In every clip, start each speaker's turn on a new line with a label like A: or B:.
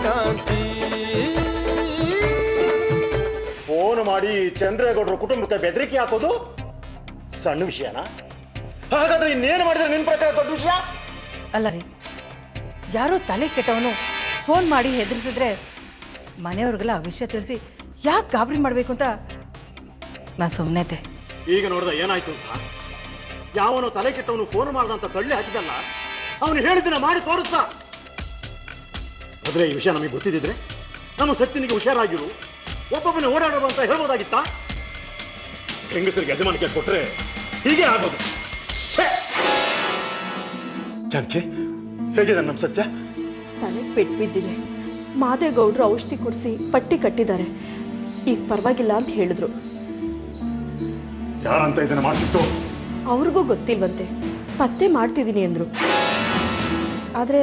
A: ಕಾಂತಿ.
B: ಫೋನ್ ಮಾಡಿ ಚಂದ್ರೇಗೌಡರ ಕುಟುಂಬಕ್ಕೆ ಬೆದರಿಕೆ ಹಾಕೋದು ಸಣ್ಣ ವಿಷಯನಾ? ಹಾಗಾದ್ರೆ ಇನ್ನೇನು ಮಾಡಿದ್ರೆ ನಿನ್ ಪ್ರಕಾರ ದೊಡ್ಡ ವಿಷಯ
C: ಅಲ್ಲ ರೀ, ಯಾರೋ ತಲೆ ಕೆಟ್ಟವನು ಫೋನ್ ಮಾಡಿ ಹೆದರಿಸಿದ್ರೆ ಮನೆಯವ್ರಿಗೆಲ್ಲ ಆ ವಿಷಯ ತಿಳಿಸಿ ಯಾಕೆ ಗಾಬರಿ ಮಾಡ್ಬೇಕು ಅಂತ ನಾ ಸುಮ್ಮನೆತೆ.
B: ಈಗ ನೋಡ್ದ ಏನಾಯ್ತು ಅಂತ? ಯಾವನೋ ತಲೆ ಕೆಟ್ಟವನು ಫೋನ್ ಮಾಡ್ದಂತ ತಳ್ಳಿ ಹಾಕಿದಲ್ಲ, ಅವನು ಹೇಳಿದ್ದನ್ನ ಮಾಡಿ ತೋರಿಸ್ದ. ಆದ್ರೆ ಈ ವಿಷಯ ನಮಗೆ ಗೊತ್ತಿದ್ರೆ ನಮ್ಮ ಸತ್ತಿನಿಗೆ ಹುಷಾರಾಗಿರು, ಒಬ್ಬೊಬ್ಬನೇ ಓಡಾಡೋದು ಅಂತ ಹೇಳ್ಬೋದಾಗಿತ್ತ? ಹೆಂಗಸರಿಗೆ ಯಜಮಾನಿಕೆ ಕೊಟ್ರೆ ಹೀಗೆ ಆಗೋದು. ಜಾನಕಿ, ಹೇಗಿದೆ ನಮ್ಮ ಸತ್ಯ?
D: ತಲೆಗೆ ಪೆಟ್ಟು ಬಿದ್ದಿದೆ. ಮಾದೇಗೌಡರು ಔಷಧಿ ಕೊಡಿಸಿ ಪಟ್ಟಿ ಕಟ್ಟಿದ್ದಾರೆ. ಈಗ ಪರವಾಗಿಲ್ಲ ಅಂತ ಹೇಳಿದ್ರು.
B: ಯಾರಂತ ಇದನ್ನ ಮಾಡಿಸಿತ್ತು?
D: ಅವ್ರಿಗೂ ಗೊತ್ತಿಲ್ವಂತೆ, ಪತ್ತೆ ಮಾಡ್ತಿದ್ದೀನಿ ಅಂದ್ರು. ಆದ್ರೆ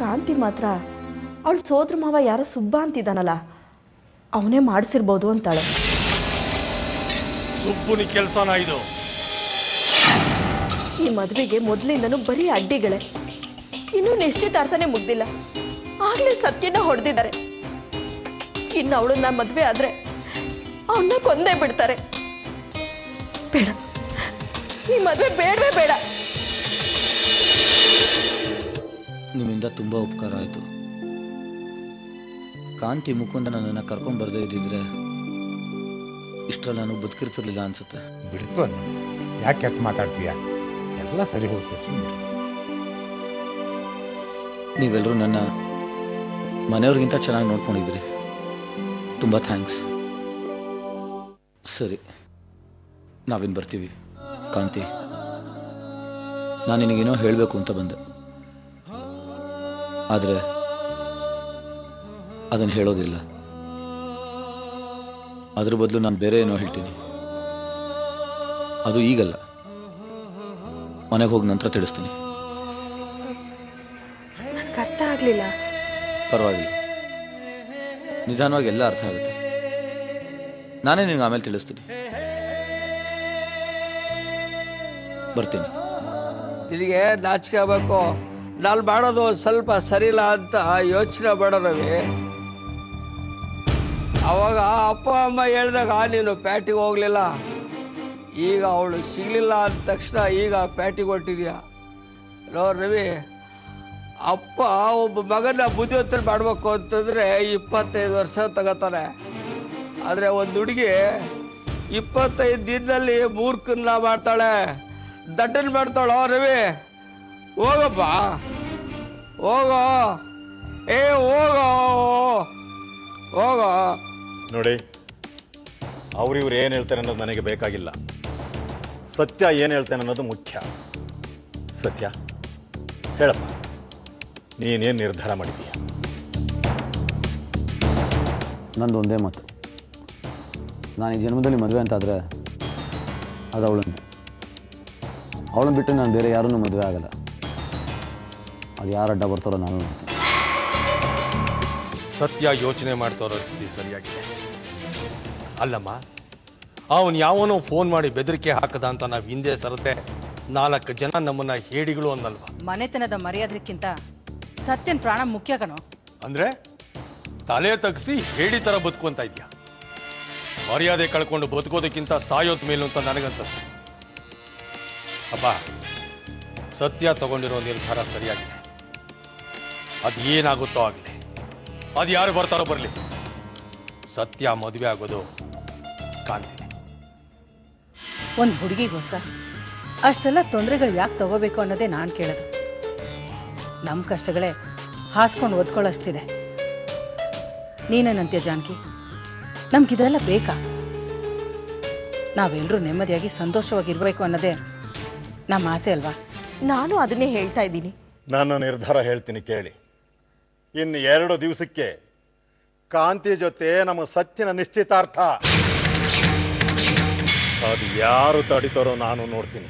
D: ಕಾಂತಿ ಮಾತ್ರ ಅವಳ ಸೋದ್ರ ಮಾವ ಯಾರೋ ಸುಬ್ಬ ಅಂತಿದ್ದಾನಲ್ಲ, ಅವನೇ ಮಾಡಿಸಿರ್ಬೋದು ಅಂತಾಳೆ.
A: ಸುಬ್ಬುನಿ ಕೆಲಸನ ಇದು?
D: ಈ ಮದುವೆಗೆ ಮೊದಲಿಂದನೂ ಬರೀ ಅಡ್ಡಿಗಳೇ. ಇನ್ನೂ ನಿಶ್ಚಿತಾರ್ಥನೇ ಮುಗ್ದಿಲ್ಲ, ಆಗ್ಲೇ ಸತ್ಯನ ಹೊಡೆದಿದ್ದಾರೆ. ಇನ್ನು ಅವಳನ್ನ ಮದ್ವೆ ಆದ್ರೆ ಅವನ್ನ ಕೊಂದೇ ಬಿಡ್ತಾರೆ. ಬೇಡ, ಈ ಮದ್ವೆ ಬೇಡವೇ ಬೇಡ.
E: ನಿಮ್ಮಿಂದ ತುಂಬಾ ಉಪಕಾರ ಆಯ್ತು. ಕಾಂತಿ ಮುಕುಂದ ನನ್ನನ್ನು ಕರ್ಕೊಂಡ್ ಬರ್ದೇ ಇದ್ದಿದ್ರೆ ಇಷ್ಟರಲ್ಲಿ ನಾನು ಬದುಕಿರ್ತಿರ್ಲಿಲ್ಲ ಅನ್ಸುತ್ತೆ.
F: ಬಿಡ್ತು ಅಲ್ಲ, ಯಾಕೆ ಮಾತಾಡ್ತೀಯ? ಎಲ್ಲ ಸರಿ ಹೋಗುತ್ತೆ, ಸುಮ್ಮನೆ.
E: ನೀವೆಲ್ಲರೂ ನನ್ನ ಮನೆಯವ್ರಿಗಿಂತ ಚೆನ್ನಾಗಿ ನೋಡ್ಕೊಂಡಿದ್ರಿ. ತುಂಬಾ ಥ್ಯಾಂಕ್ಸ್. ಸರಿ, ನಾವಿನ್ ಬರ್ತೀವಿ. ಕಾಂತಿ, ನಾನು ನಿನಗೇನೋ ಹೇಳಬೇಕು ಅಂತ ಬಂದೆ, ಆದ್ರೆ ಅದನ್ನು ಹೇಳೋದಿಲ್ಲ. ಅದ್ರ ಬದಲು ನಾನು ಬೇರೆ ಏನೋ ಹೇಳ್ತೀನಿ. ಅದು ಈಗಲ್ಲ, ಮನೆಗೆ ಹೋಗಿ ನಂತರ ತಿಳಿಸ್ತೀನಿ.
D: ನನ್ಗೆ ಅರ್ಥ ಆಗ್ಲಿಲ್ಲ.
E: ಪರವಾಗಿಲ್ಲ, ನಿಧಾನವಾಗಿ ಎಲ್ಲ ಅರ್ಥ ಆಗುತ್ತೆ. ನಾನೇ ನಿನ್ಗೆ ಆಮೇಲೆ ತಿಳಿಸ್ತೀನಿ. ಬರ್ತೀನಿ.
G: ನಿನಗೆ ನಾಚಿಕೆ ಆಗಬೇಕು. ನಾನು ಮಾಡೋದು ಸ್ವಲ್ಪ ಸರಿಯಿಲ್ಲ ಅಂತ ಯೋಚನೆ ಮಾಡೋ ರವಿ. ಅವಾಗ ಅಪ್ಪ ಅಮ್ಮ ಹೇಳಿದಾಗ ನೀನು ಪ್ಯಾಟಿಗೆ ಹೋಗ್ಲಿಲ್ಲ. ಈಗ ಅವಳು ಸಿಗ್ಲಿಲ್ಲ ಅಂದ ತಕ್ಷಣ ಈಗ ಪ್ಯಾಟಿಗೆ ಹೊಟ್ಟಿದ್ಯಾ. ರವಿ, ಅಪ್ಪ ಒಬ್ಬ ಮಗನ ಬುದ್ಧಿವಂತರ ಮಾಡ್ಬೇಕು ಅಂತಂದ್ರೆ 25 ವರ್ಷ ತಗೋತಾನೆ. ಆದ್ರೆ ಒಂದು ಹುಡುಗಿ 25 ದಿನದಲ್ಲಿ ಮೂರ್ಖನ್ನ ಮಾಡ್ತಾಳೆ, ದಡ್ಡನ್ ಮಾಡ್ತಾಳೋ ರವಿ. ಹೋಗಪ್ಪ, ಹೋಗೋ, ಹೋಗೋ, ಹೋಗೋ.
B: ನೋಡಿ, ಅವ್ರಿವ್ರು ಏನ್ ಹೇಳ್ತಾರೆ ಅನ್ನೋದು ನನಗೆ ಬೇಕಾಗಿಲ್ಲ. ಸತ್ಯ ಏನ್ ಹೇಳ್ತಾನೆ ಅನ್ನೋದು ಮುಖ್ಯ. ಸತ್ಯ, ಹೇಳಪ್ಪ, ನೀನೇನ್ ನಿರ್ಧಾರ ಮಾಡಿದೀಯ?
E: ನಂದು ಒಂದೇ ಮಾತು. ನಾನು ಈ ಜನ್ಮದಲ್ಲಿ ಮದುವೆ ಅಂತಾದರೆ ಅದು ಅವಳನ್ನು ಬಿಟ್ಟು ನಾನು ಬೇರೆ ಯಾರನ್ನೂ ಮದುವೆ ಆಗಲ್ಲ. ಅದು ಯಾರು ಅಡ್ಡ ಬರ್ತಾರೋ ನಾನು ನೋಡ್ತೀನಿ.
A: ಸತ್ಯ ಯೋಚನೆ ಮಾಡ್ತಾರೋ ರೀತಿ ಸರಿಯಾಗಿದೆ. ಅಲ್ಲಮ್ಮ, ಅವನು ಯಾವನೋ ಫೋನ್ ಮಾಡಿ ಬೆದರಿಕೆ ಹಾಕದ ಅಂತ ನಾವು ಹಿಂದೆ ಸರತೆ 4 ಜನ ನಮ್ಮನ್ನ ಹೇಡಿಗಳು ಅನ್ನಲ್ವಾ?
C: ಮನೆತನದ ಮರ್ಯಾದಕ್ಕಿಂತ ಸತ್ಯನ್ ಪ್ರಾಣ ಮುಖ್ಯ ಕಣೋ.
A: ಅಂದ್ರೆ ತಲೆ ತಗ್ಸಿ ಹೇಡಿ ತರ ಬದುಕುವಂತ ಇದ್ಯಾ? ಮರ್ಯಾದೆ ಕಳ್ಕೊಂಡು ಬದುಕೋದಕ್ಕಿಂತ ಸಾಯೋದ್ ಮೇಲು ಅಂತ ನನಗನ್ಸುತ್ತೆ. ಅಪ್ಪ, ಸತ್ಯ ತಗೊಂಡಿರೋ ನಿರ್ಧಾರ ಸರಿಯಾಗಿದೆ. ಅದು ಏನಾಗುತ್ತೋ ಆಗಲಿ, ಅದು ಯಾರು ಬರ್ತಾರೋ ಬರಲಿ, ಸತ್ಯ ಮದುವೆ ಆಗೋದು ಕಾಂತಿನಿ.
C: ಒಂದು ಹುಡುಗಿಗೋಸ್ಕರ ಅಷ್ಟೆಲ್ಲ ತೊಂದರೆಗಳು ಯಾಕೆ ತಗೋಬೇಕು ಅನ್ನೋದೇ ನಾನು ಕೇಳೋದು. ನಮ್ಮ ಕಷ್ಟಗಳೇ ಹಾಸ್ಕೊಂಡು ಓದ್ಕೊಳ್ಳೋಷ್ಟಿದೆ. ನೀನೇನಂತೀಯ ಜಾನಕಿ? ನಮ್ಗಿದೆಲ್ಲ ಬೇಕಾ? ನಾವೆಲ್ಲರೂ ನೆಮ್ಮದಿಯಾಗಿ ಸಂತೋಷವಾಗಿರ್ಬೇಕು ಅನ್ನೋದೇ ನಮ್ಮ ಆಸೆ ಅಲ್ವಾ?
D: ನಾನು ಅದನ್ನೇ ಹೇಳ್ತಾ ಇದ್ದೀನಿ.
B: ನಾನು ನಿರ್ಧಾರ ಹೇಳ್ತೀನಿ ಕೇಳಿ. ಇನ್ನು 2 ದಿವಸಕ್ಕೆ ಕಾಂತಿ ಜೊತೆ ನಮ್ಮ ಸತ್ಯನ ನಿಶ್ಚಿತಾರ್ಥ. ಅದು ಯಾರು ತಡಿತಾರೋ ನಾನು ನೋಡ್ತೀನಿ.